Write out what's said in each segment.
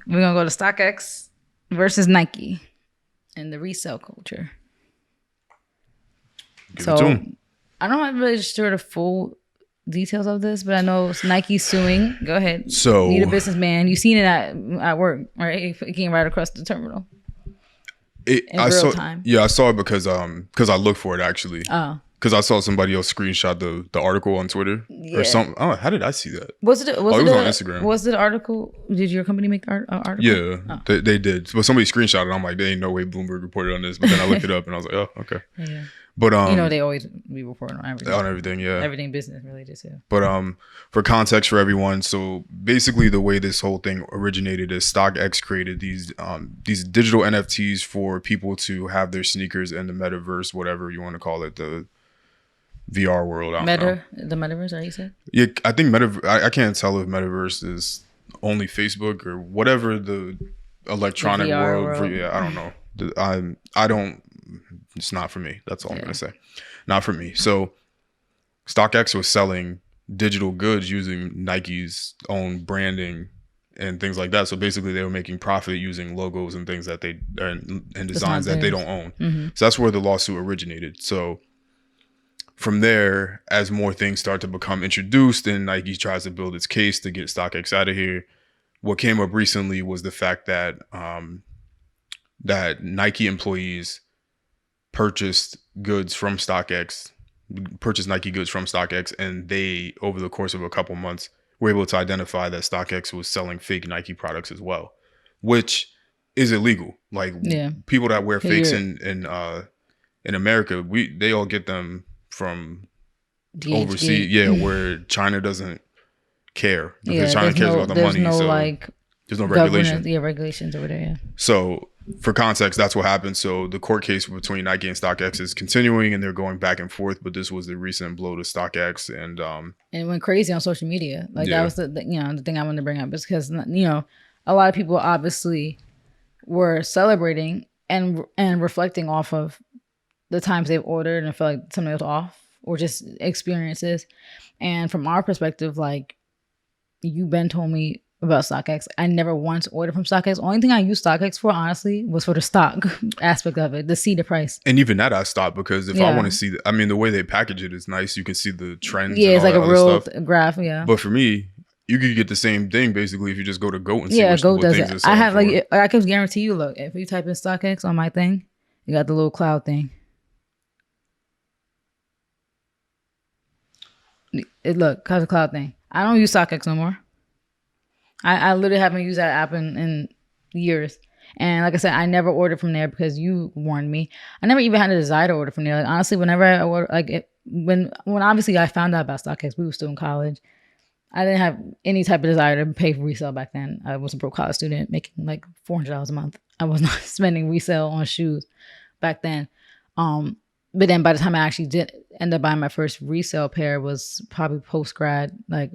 We're gonna go to StockX versus Nike and the resale culture. Give it to 'em. I'm not really sure the full details of this, but I know Nike suing. Go ahead. So Need a businessman. You seen it at work, right? It came right across the terminal. In real time. Yeah, I saw it because I looked for it actually. Oh. Because I saw somebody else screenshot the article on Twitter or something. Oh, how did I see that? Was it was on Instagram. Was the article? Did your company make the article? Yeah, they did. But somebody screenshot it. I'm like, there ain't no way Bloomberg reported on this. But then I looked it up and I was like, oh, okay. Yeah. But they always be reporting on everything. On everything, yeah. Everything business related too. But for context for everyone, so basically the way this whole thing originated is StockX created these digital NFTs for people to have their sneakers in the metaverse, whatever you want to call it, the VR world. The metaverse, are you said? Yeah, I think I can't tell if metaverse is only Facebook or whatever the electronic the world. I don't know. I don't. It's not for me. That's all I'm gonna say. Not for me. So StockX was selling digital goods using Nike's own branding and things like that. So basically they were making profit using logos and things that and designs that they don't own. Mm-hmm. So that's where the lawsuit originated. So from there, as more things start to become introduced and Nike tries to build its case to get StockX out of here, what came up recently was the fact that that Nike employees purchased Nike goods from StockX, and they, over the course of a couple months, were able to identify that StockX was selling fake Nike products as well, which is illegal. Like people that wear fakes in America, they all get them from overseas, where China doesn't care because China cares about the money. There's no regulation. Regulations over there. Yeah. So for context, that's what happened. So the court case between Nike and StockX is continuing, and they're going back and forth. But this was the recent blow to StockX, and it went crazy on social media. That was the thing I wanted to bring up, is because a lot of people obviously were celebrating and reflecting off of the times they've ordered and feel like something was off, or just experiences. And from our perspective, like, you Ben told me about StockX. I never once ordered from StockX. Only thing I used StockX for, honestly, was for the stock aspect of it, to see the price. And even that I stopped, because if I want to see, the way they package it is nice. You can see the trends. Yeah, it's like a real graph. Yeah. But for me, you could get the same thing basically if you just go to GOAT and see GOAT does things it. I have I can guarantee you. Look, if you type in StockX on my thing, you got the little cloud thing. Look, how's the cloud thing? I don't use StockX no more. I literally haven't used that app in years. And like I said, I never ordered from there because you warned me. I never even had a desire to order from there. Like, honestly, whenever I order, when obviously I found out about StockX, we were still in college. I didn't have any type of desire to pay for resale back then. I was a broke college student making like $400 a month. I was not spending resale on shoes back then. But then by the time I actually did end up buying my first resale pair was probably post grad, like,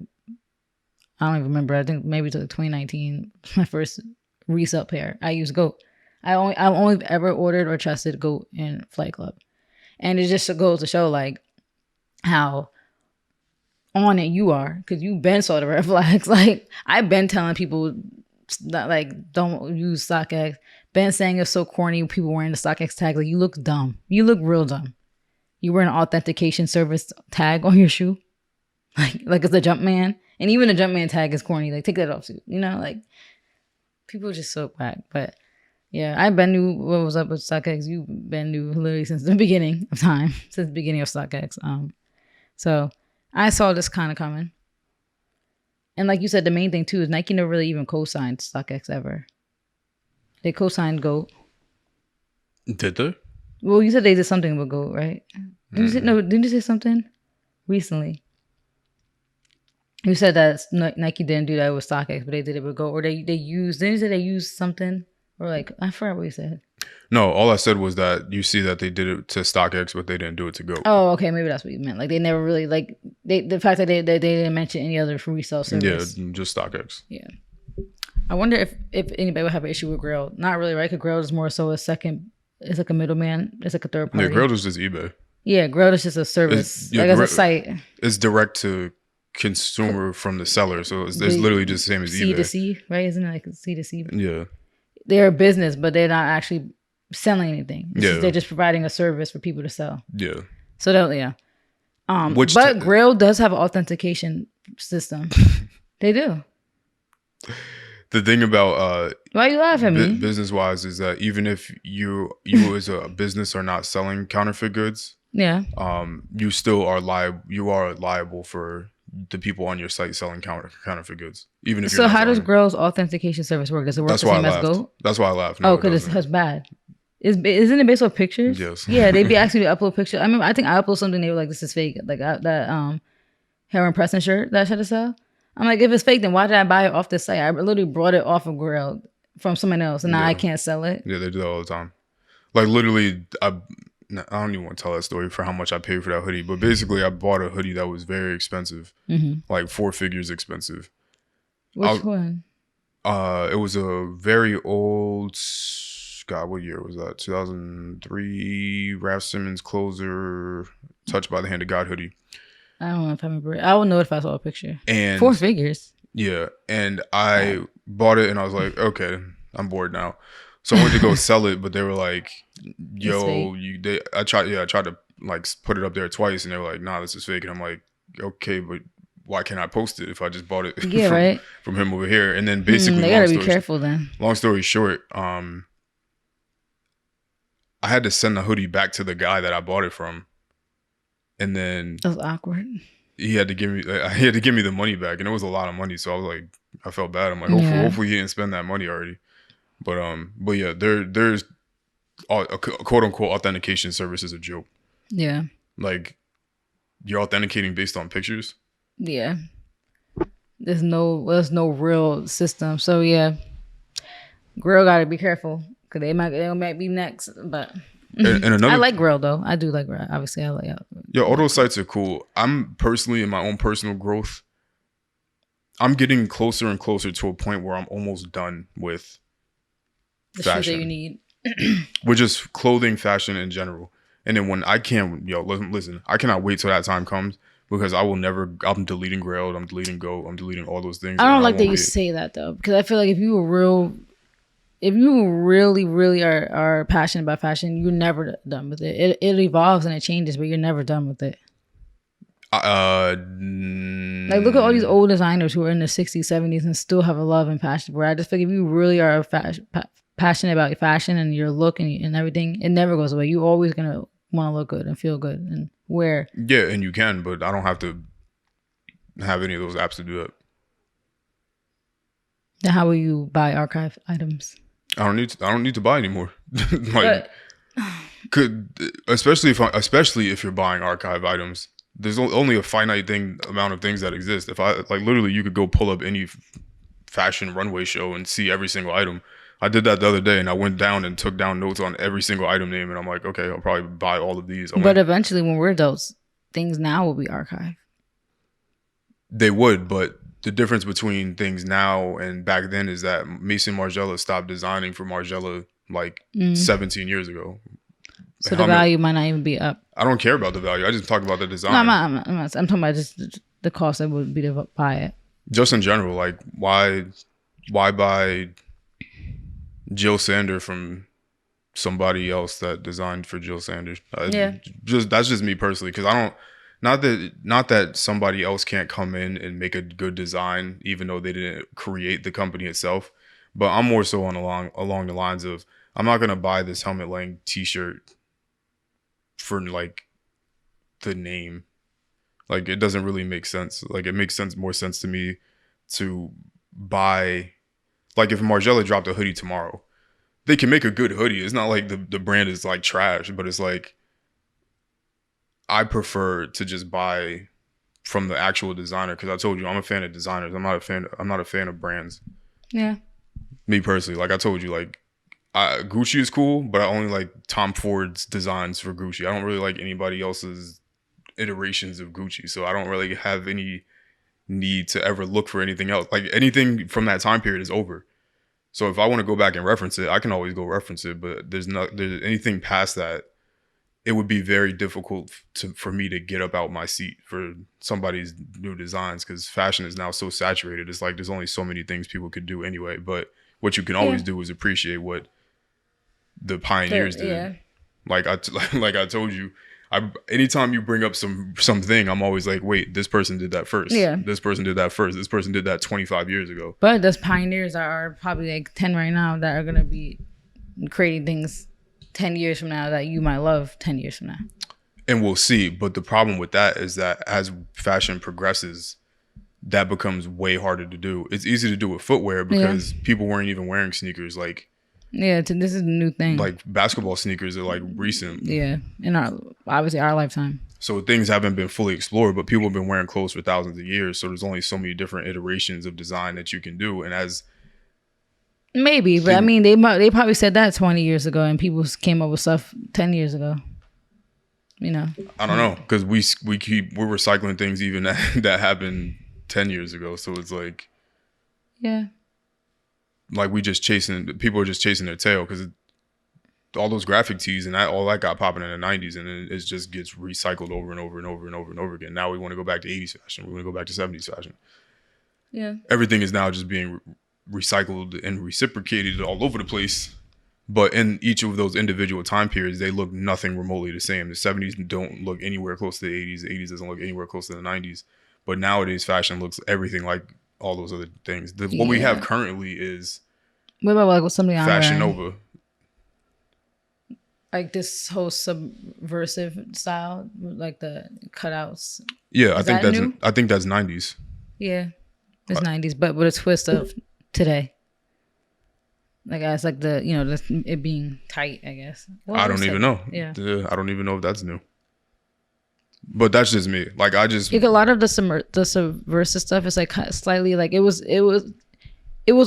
I don't even remember. I think maybe to 2019, my first resale pair. I used GOAT. I've only ever ordered or trusted GOAT in Flight Club. And it just goes to show like how on it you are, because you've been saw the red flags. Like, I've been telling people that, like, don't use StockX. Been saying it's so corny, people wearing the StockX tag. Like, you look dumb. You look real dumb. You wear an authentication service tag on your shoe. Like it's a Jumpman. And even the Jumpman tag is corny. Like, take that off too. Like, people are just so whack. But yeah, I been knew what was up with StockX. You been knew literally since the beginning of time, since the beginning of StockX. So I saw this kind of coming. And like you said, the main thing too is Nike never really even co-signed StockX ever. They co-signed GOAT. Did they? Well, you said they did something with GOAT, right? Didn't you say something recently? You said that Nike didn't do that with StockX, but they did it with GOAT. Or they used, didn't you say they used something? Or like, I forgot what you said. No, all I said was that you see that they did it to StockX, but they didn't do it to GOAT. Oh, okay. Maybe that's what you meant. Like, they never really, like, the fact that they didn't mention any other resale service. Yeah, just StockX. Yeah. I wonder if anybody would have an issue with Grail. Not really, right? Because Grail is more so it's like a middleman. It's like a third party. Yeah, Grail is just eBay. Yeah, Grail is just a service. It's a site. It's direct to consumer from the seller. So it's They- literally just the same as C to eBay. C, right? Isn't it like C to C? Yeah. They're a business, but they're not actually selling anything. Yeah. They're just providing a service for people to sell. Yeah. So that, yeah. Which but Grail does have an authentication system. They do. The thing about Why you laugh at me? business wise is that even if you as a business are not selling counterfeit goods, Yeah. you still are liable. You are liable for the people on your site selling counterfeit goods, even if you're So not how does selling. Grail's authentication service work? Does it work That's the why I same as laughed. Go? That's why I laughed. No, Oh, it because doesn't. it's bad. Isn't it based on pictures? Yes. Yeah, they'd be asking you to upload pictures. I mean, I think I upload something. They were like, "This is fake." Like that Heron Preston shirt that I tried to sell. I'm like, if it's fake, then why did I buy it off this site? I literally brought it off of Grail from someone else, and now I can't sell it. Yeah, they do that all the time. Like literally, I don't even want to tell that story for how much I paid for that hoodie. But basically, I bought a hoodie that was very expensive, like 4 figures expensive. Which one? It was a very old. God, what year was that? 2003. Raf Simons closer, Touched by the Hand of God hoodie. I don't know if I remember. I would know if I saw a picture. And 4 figures. Yeah, and I bought it, and I was like, okay, I'm bored now. So I went to go sell it, but they were like, "Yo, I tried to like put it up there twice, and they were like, nah, this is fake." And I'm like, okay, but why can't I post it if I just bought it from him over here? And then basically, they gotta be careful then. Long story short, I had to send the hoodie back to the guy that I bought it from, and then that was awkward. He had to give me the money back, and it was a lot of money. So I was like, I felt bad. I'm like, hopefully he didn't spend that money already. But yeah, there's a quote unquote authentication service is a joke. Yeah, like you're authenticating based on pictures. Yeah, there's no real system. So yeah, Grail gotta be careful because they might be next. But and another, I like Grail though. I do like Grail. Obviously, I like. Yeah, all those sites are cool. I'm personally in my own personal growth. I'm getting closer and closer to a point where I'm almost done with the fashion. shoes that you need. We're just clothing, fashion in general. And then when I can't, listen, I cannot wait till that time comes because I'm deleting Grail, I'm deleting Go, I'm deleting all those things. I don't like that you say that though, because I feel like if you really, really are passionate about fashion, you're never done with it. It evolves and it changes, but you're never done with it. Like look at all these old designers who are in their 60s, 70s and still have a love and passion for it. I just think if you really are passionate about fashion and your look and everything, it never goes away. You're always gonna want to look good and feel good and wear. Yeah, and you can, but I don't have to have any of those apps to do that. Then how will you buy archive items? I don't need to buy anymore. Especially if you're buying archive items. There's only a finite amount of things that exist. If I literally, you could go pull up any fashion runway show and see every single item. I did that the other day, and I went down and took down notes on every single item name, and I'm like, okay, I'll probably buy all of these. But eventually, when we're adults, things now will be archived. They would, but the difference between things now and back then is that Maison Margiela stopped designing for Margiela 17 years ago. So the value might not even be up. I don't care about the value. I just talk about the design. No, I'm talking about just the cost that would be to buy it. Just in general, like why buy Jill Sander from somebody else that designed for Jill Sanders? That's just me personally, because I don't. Not that somebody else can't come in and make a good design, even though they didn't create the company itself. But I'm more so along the lines of, I'm not gonna buy this Helmut Lang T-shirt for like the name. Like it doesn't really make sense. Like it makes more sense to me to buy, like if Margiela dropped a hoodie tomorrow, they can make a good hoodie. It's not like the brand is like trash, but it's like I prefer to just buy from the actual designer, because I told you I'm a fan of designers. I'm not a fan of brands. Yeah. Me personally, like I told you, like Gucci is cool, but I only like Tom Ford's designs for Gucci. I don't really like anybody else's iterations of Gucci, so I don't really have any need to ever look for anything else. Like anything from that time period is over. So if I want to go back and reference it, I can always go reference it. But there's anything past that. it would be very difficult for me to get up out my seat for somebody's new designs, because fashion is now so saturated. It's like there's only so many things people could do anyway. But what you can always do is appreciate what the pioneers did. Yeah. Like like I told you, anytime you bring up something, I'm always like, wait, this person did that first. Yeah. This person did that first. This person did that 25 years ago. But those pioneers are probably like 10 right now that are gonna be creating things 10 years from now that you might love 10 years from now. And we'll see. But the problem with that is that as fashion progresses, that becomes way harder to do. It's easy to do with footwear because people weren't even wearing sneakers. Like, yeah, this is a new thing. Like basketball sneakers are like recent. Yeah, in obviously our lifetime. So things haven't been fully explored, but people have been wearing clothes for thousands of years. So there's only so many different iterations of design that you can do. And as maybe, but I mean, they probably said that 20 years ago, and people came up with stuff 10 years ago. You know, I don't know, because we're recycling things even that happened 10 years ago. So it's like, yeah, like people are just chasing their tail, because all those graphic tees and all that got popping in the 90s, and then it just gets recycled over and over and over and over and over again. Now we want to go back to 80s fashion. We want to go back to 70s fashion. Yeah, everything is now just being recycled and reciprocated all over the place. But in each of those individual time periods, they look nothing remotely the same. The 70s don't look anywhere close to the 80s. The 80s doesn't look anywhere close to the 90s. But nowadays, fashion looks everything like all those other things. What we have currently is what about like something Fashion Nova. Like this whole subversive style, like the cutouts. Yeah, I think that's 90s. Yeah, it's 90s, but with a twist of today. Like it's like it being tight, I guess. Well, I don't even know. Yeah, I don't even know if that's new. But that's just me. Like I just like a lot of the subversive stuff is like slightly like it was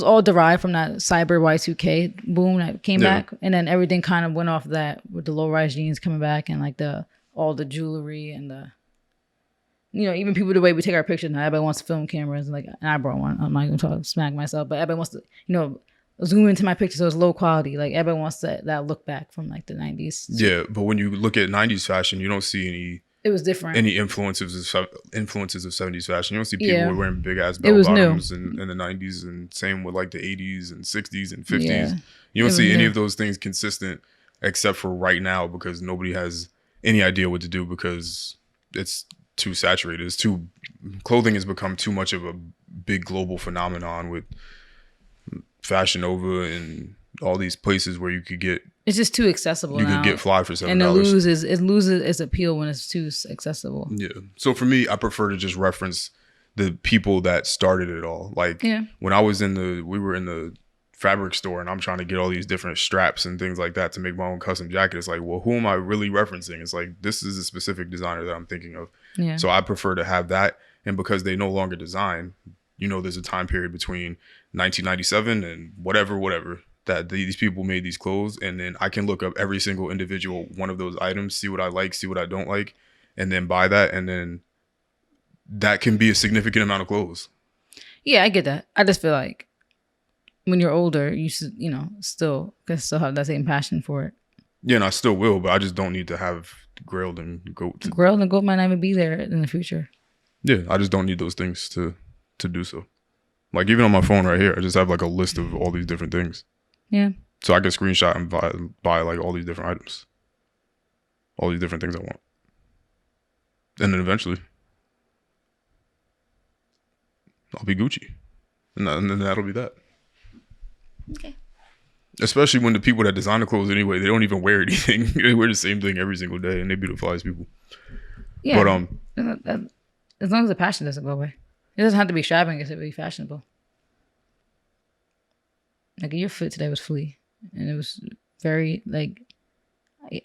all derived from that cyber Y2K boom that came back, and then everything kind of went off that with the low rise jeans coming back and like all the jewelry and the. Even people, the way we take our pictures now, everybody wants to film cameras. And I brought one. I'm not going to smack myself, but everybody wants to, zoom into my picture so it's low quality. Like everybody wants that look back from like the 90s. Yeah, but when you look at 90s fashion, you don't see any. It was different. Any influences of 70s fashion. You don't see people wearing big ass bell bottoms in the 90s, and same with like the 80s and 60s and 50s. Yeah. You don't see any of those things consistent except for right now, because nobody has any idea what to do because it's too saturated. Clothing has become too much of a big global phenomenon with Fashion Nova and all these places where you could get. It's just too accessible. You could get fly for $7. And it loses its appeal when it's too accessible. Yeah. So for me, I prefer to just reference the people that started it all. Like when I was we were in the fabric store and I'm trying to get all these different straps and things like that to make my own custom jacket. It's like, well, who am I really referencing? It's like, this is a specific designer that I'm thinking of. Yeah. So I prefer to have that. And because they no longer design, there's a time period between 1997 and whatever, that these people made these clothes. And then I can look up every single individual one of those items, see what I like, see what I don't like, and then buy that. And then that can be a significant amount of clothes. Yeah, I get that. I just feel like when you're older, you should, still have that same passion for it. Yeah, and I still will, but I just don't need to have Grailed and Goat. Grailed and Goat might not even be there in the future. Yeah, I just don't need those things to do so. Like even on my phone right here, I just have like a list of all these different things. Yeah. So I can screenshot and buy like all these different items. All these different things I want. And then eventually I'll be Gucci. And then that'll be that. Okay. Especially when the people that design the clothes anyway, they don't even wear anything. They wear the same thing every single day, and they be the flyest people. Yeah. But as long as the passion doesn't go away, it doesn't have to be extravagant to be fashionable. Like your fit today was flea, and it was very like.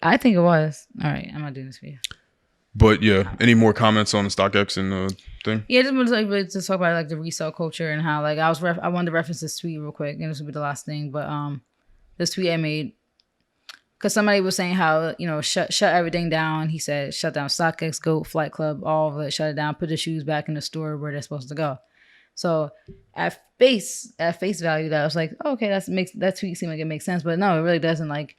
I think it was. All right, I'm not doing this for you. But yeah, any more comments on the StockX and the thing? Yeah, just wanted to talk about like the resale culture and how like I wanted to reference this tweet real quick, and this will be the last thing. But this tweet I made because somebody was saying how shut everything down. He said shut down StockX, Goat, Flight Club, all of it, shut it down, put the shoes back in the store where they're supposed to go. So at face value, that I was like, oh, okay, that tweet seemed like it makes sense, but no, it really doesn't. Like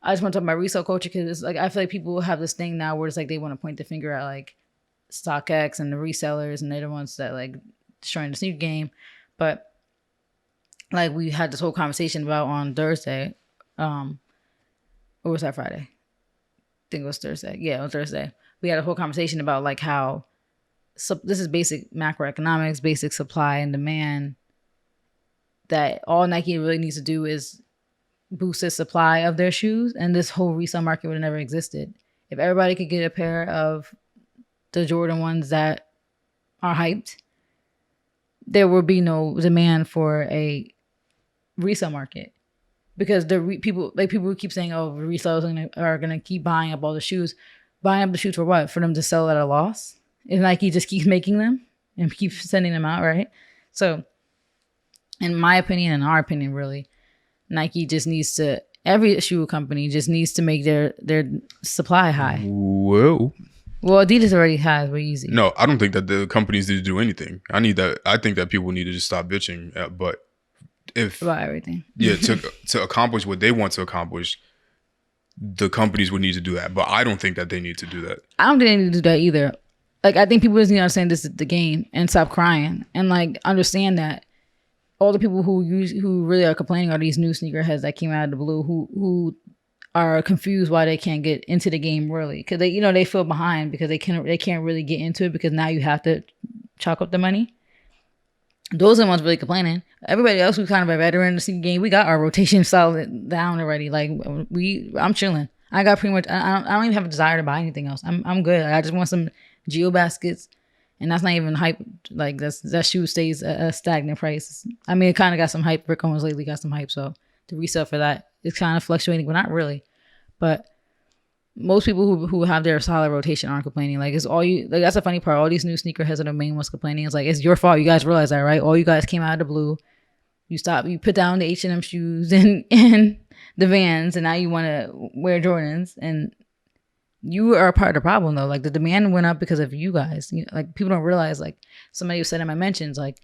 I just want to talk about resale culture because it's like I feel like people have this thing now where it's like they want to point the finger at like StockX and the resellers, and they're the ones that like destroying the sneaker game. But like we had this whole conversation about on Thursday, or was that Friday? I think it was Thursday. Yeah, on Thursday we had a whole conversation about like how this is basic macroeconomics, basic supply and demand. That all Nike really needs to do is boost the supply of their shoes, and this whole resale market would have never existed. If everybody could get a pair of the Jordan ones that are hyped, there will be no demand for a resale market because people who keep saying, "Oh, resellers are gonna keep buying up all the shoes." Buying up the shoes for what? For them to sell at a loss? If Nike just keeps making them and keeps sending them out, right? So, in my opinion, in our opinion, really, Nike just needs to. Every shoe company just needs to make their supply high. Whoa. Well, Adidas already has. We're easy. No, I don't think that the companies need to do anything. I think that people need to just stop bitching. But if about everything, yeah, to accomplish what they want to accomplish, the companies would need to do that. But I don't think that they need to do that. I don't think they need to do that either. Like I think people just need to understand this is the game and stop crying and like understand that all the people who really are complaining are these new sneakerheads that came out of the blue who are confused why they can't get into the game really because they feel behind because they can't really get into it because now you have to chalk up the money. Those are the ones really complaining. Everybody else who's kind of a veteran in the sneaker game, we got our rotation solid down already. Like I'm chilling. I got pretty much. I don't even have a desire to buy anything else. I'm good. I just want some Geo baskets. And that's not even hype. Like that shoe stays a stagnant price. I mean, it kind of got some hype. Rick Owens lately got some hype. So the resale for that is kind of fluctuating, but not really. But most people who have their solid rotation aren't complaining. Like it's all you. Like that's the funny part. All these new sneakerheads are the main ones complaining. It's like it's your fault. You guys realize that, right? All you guys came out of the blue. You put down the H&M shoes and the Vans, and now you want to wear Jordans and. You are a part of the problem though. Like the demand went up because of you guys. Like people don't realize. Like somebody said in my mentions, like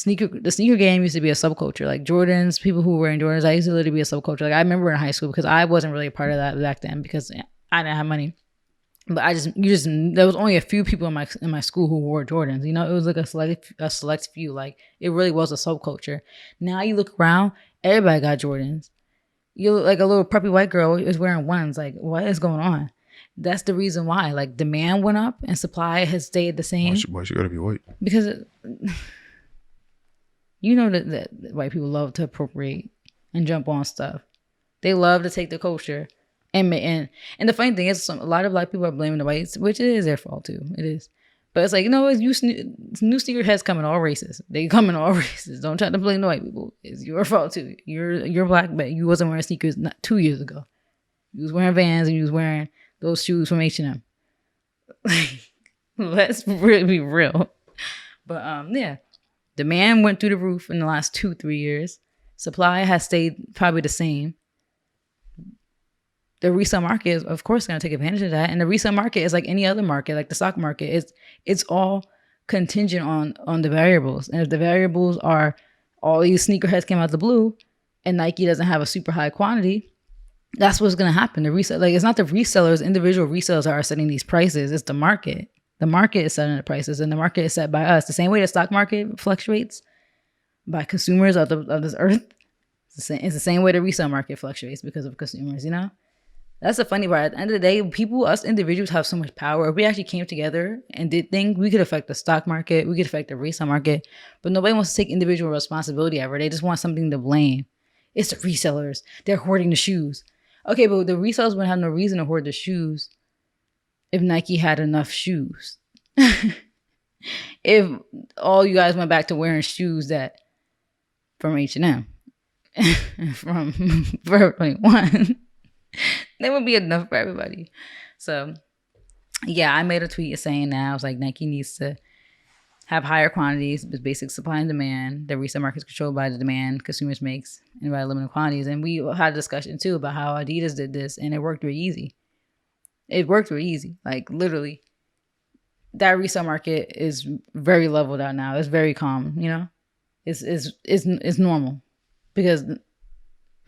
the sneaker game used to be a subculture. Like Jordans, people who were wearing Jordans, I used to literally be a subculture. Like I remember in high school because I wasn't really a part of that back then because I didn't have money. But there was only a few people in my school who wore Jordans. It was like a select few. Like it really was a subculture. Now you look around, everybody got Jordans. You look like a little preppy white girl is wearing ones. Like what is going on? That's the reason why. Like demand went up and supply has stayed the same. Why she gotta be white? Because that white people love to appropriate and jump on stuff. They love to take the culture and the funny thing is, a lot of black people are blaming the whites, which it is their fault too. It is, but it's like it's new sneakerheads come in all races. They come in all races. Don't try to blame the white people. It's your fault too. You're black, but you wasn't wearing sneakers 2 years ago. You was wearing Vans and you was wearing those shoes from H&M. Let's really be real. But yeah, demand went through the roof in the last 2-3 years. Supply has stayed probably the same. The resale market is, of course, going to take advantage of that. And the resale market is like any other market, like the stock market. It's all contingent on the variables. And if the variables are all these sneakerheads came out the blue and Nike doesn't have a super high quantity, that's what's going to happen. It's not the resellers, individual resellers are setting these prices. It's the market. The market is setting the prices, and the market is set by us. The same way the stock market fluctuates by consumers of this earth, it's the same way the resale market fluctuates because of consumers. That's the funny part. At the end of the day, us individuals have so much power. If we actually came together and did things, we could affect the stock market. We could affect the resale market. But nobody wants to take individual responsibility ever. They just want something to blame. It's the resellers. They're hoarding the shoes. Okay, but the resellers wouldn't have no reason to hoard the shoes if Nike had enough shoes. If all you guys went back to wearing shoes from H&M, from Forever 21, there would be enough for everybody. So, yeah, I made a tweet saying that. I was like, Nike needs to have higher quantities with basic supply and demand. The resale market is controlled by the demand consumers makes and by limited quantities. And we had a discussion too about how Adidas did this and it worked really easy. Like literally, that resale market is very leveled out now. It's very calm. It's normal because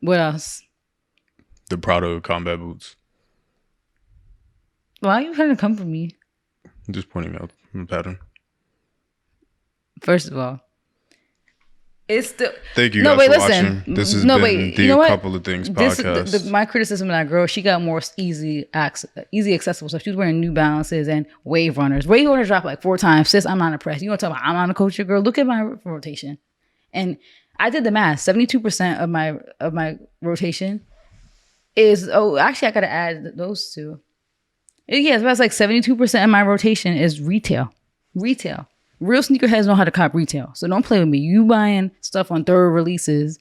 What else? The Prada combat boots. Why are you trying to come for me? I'm just pointing out the pattern. First of all, it's the. Thank you No, guys wait, for listen. watching. This has No, been wait. the You know what? Couple of Things This podcast. my criticism of that girl. She got more easy accessible stuff. She was wearing New Balances and Wave Runners. Wave Runners dropped like 4 times. Sis, I'm not impressed. You want to talk about I'm on a culture, girl? Look at my rotation. And I did the math. 72% of my rotation is actually I gotta add those two. Yeah, it's about like 72% of my rotation is retail. Retail. Real sneakerheads know how to cop retail. So don't play with me. You buying stuff on third releases,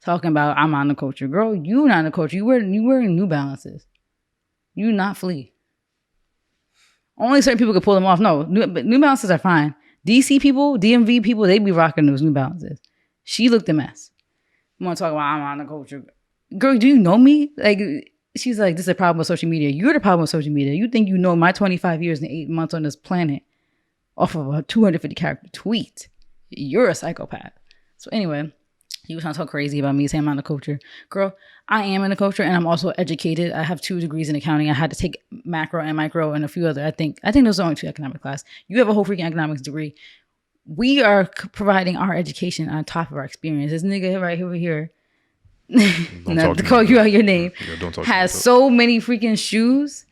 talking about I'm on the culture. Girl, you not on the culture. You wearing New Balances. You not flea. Only certain people could pull them off. No, New Balances are fine. DC people, DMV people, they be rocking those New Balances. She looked a mess. You want to talk about I'm on the culture. Girl, do you know me? Like, she's like, this is a problem with social media. You're the problem with social media. You think you know my 25 years and 8 months on this planet off of a 250 character tweet. You're a psychopath. So anyway, you was trying to talk crazy about me saying I'm in the culture. Girl, I am in the culture and I'm also educated. I have 2 degrees in accounting. I had to take macro and micro and a few other. I think those are only 2 economic class. You have a whole freaking economics degree. We are providing our education on top of our experience. This nigga right over here, not to call you out your name, has so many freaking shoes.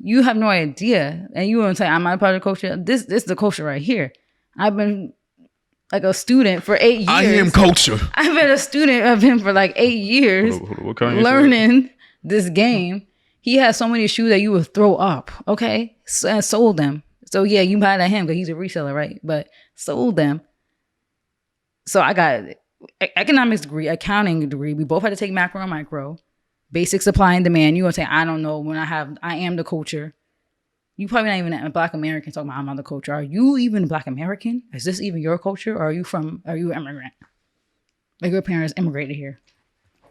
You have no idea. And you want to say, I'm not part of the culture. This is the culture right here. I've been like a student for 8 years. I am culture. I've been a student of him for like 8 years, learning this game. He has so many shoes that you would throw up, okay? And sold them. So yeah, you mad at him because he's a reseller, right? But sold them. So I got economics degree, accounting degree. We both had to take macro and micro. Basic supply and demand. You're going to say, I don't know when I am the culture. You probably not even a Black American talking about I'm not the culture. Are you even a Black American? Is this even your culture? Or are you an immigrant? Like your parents immigrated here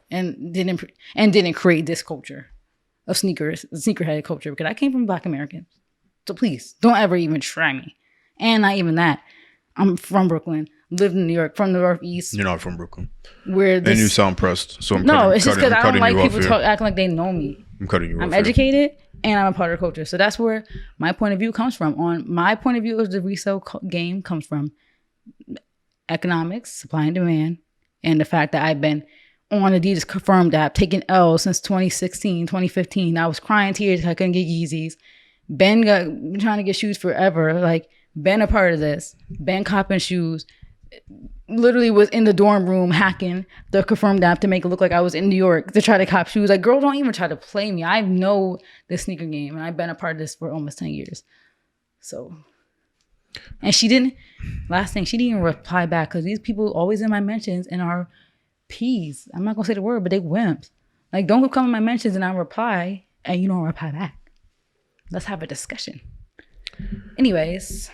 and didn't create this culture of sneakerhead culture, because I came from Black Americans. So please don't ever even try me. And not even that. I'm from Brooklyn. Lived in New York, from the Northeast. You're not from Brooklyn. And you sound pressed. So it's just because I don't like people acting like they know me. I'm cutting you off. I'm educated and I'm a part of the culture. So that's where my point of view comes from. On my point of view as the resale game comes from economics, supply and demand, and the fact that I've been on Adidas Confirmed app, taking L since 2016, 2015. I was crying tears because I couldn't get Yeezys. Been trying to get shoes forever. Like, been a part of this. Been copping shoes. Literally was in the dorm room hacking the Confirmed app to make it look like I was in New York to try to cop shoes. Like, girl, don't even try to play me. I know this sneaker game and I've been a part of this for almost 10 years. So, and she didn't even reply back because these people always in my mentions and are peas. I'm not gonna say the word, but they wimps. Like, don't come in my mentions and I reply and you don't reply back. Let's have a discussion. Anyways.